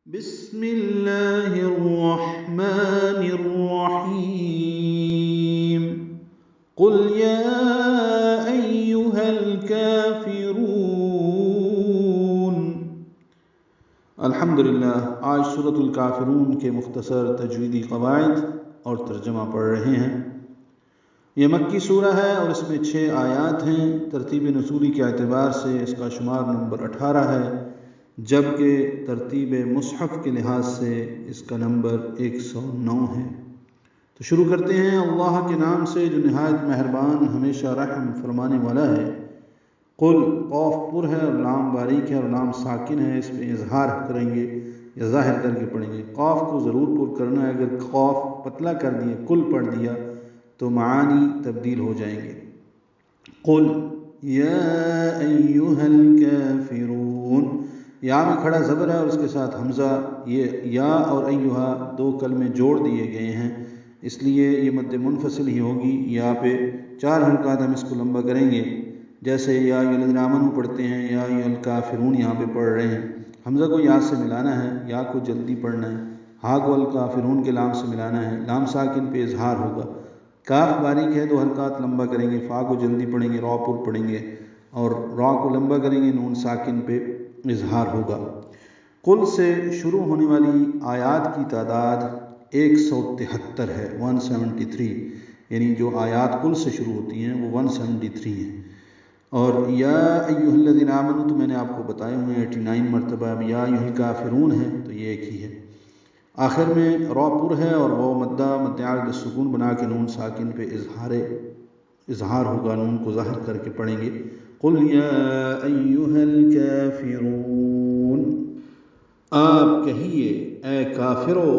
بسم اللہ الرحمن الرحیم قل یا ایہا الکافرون۔ الحمدللہ، آج سورۃ الکافرون کے مختصر تجویدی قواعد اور ترجمہ پڑھ رہے ہیں۔ یہ مکی سورہ ہے اور اس میں 6 آیات ہیں۔ ترتیب نزولی کے اعتبار سے اس کا شمار نمبر 18 ہے، جبکہ ترتیب مصحف کے لحاظ سے اس کا نمبر 109 ہے۔ تو شروع کرتے ہیں اللہ کے نام سے جو نہایت مہربان ہمیشہ رحم فرمانے والا ہے۔ قل، قوف پر ہے اور لام باریک ہے اور لام ساکن ہے، اس میں اظہار کریں گے یا ظاہر کر کے پڑھیں گے۔ قوف کو ضرور پر کرنا ہے، اگر قوف پتلا کر دیا کل پڑھ دیا تو معانی تبدیل ہو جائیں گے۔ قل یا ایہا الکافرون، یا میں کھڑا زبر ہے اور اس کے ساتھ حمزہ، یہ یا اور ایہا 2 کلمے جوڑ دیے گئے ہیں، اس لیے یہ مد منفصل ہی ہوگی۔ یا پہ 4 حرکات ہم اس کو لمبا کریں گے، جیسے یا ایھا الذین آمنوا پڑھتے ہیں، یا ایھا الکافرون یہاں پہ پڑھ رہے ہیں۔ حمزہ کو یا سے ملانا ہے، یا کو جلدی پڑھنا ہے، ہا کو الکافرون کے لام سے ملانا ہے، لام ساکن پہ اظہار ہوگا۔ کاف باریک ہے، 2 حرکات لمبا کریں گے، فا کو جلدی پڑھیں گے، را پر پڑھیں گے اور را کو لمبا کریں گے، نون ساکن پہ اظہار ہوگا۔ قل سے شروع ہونے والی آیات کی تعداد 173 ہے، 173، یعنی جو آیات قل سے شروع ہوتی ہیں وہ 173 ہیں۔ اور یا ایھا الذین آمنوا تو میں نے آپ کو بتائے ہوئے 89 مرتبہ، اب یا ایھا الکافرون ہے تو یہ ایک ہی ہے۔ آخر میں را پر ہے اور وہ مدہ مد عارض سکون بنا کے نون ساکن پہ اظہار ہوگا، نون کو ظاہر کر کے پڑھیں گے۔ قل یا ایھا الکافرون، آپ کہیے اے کافرو،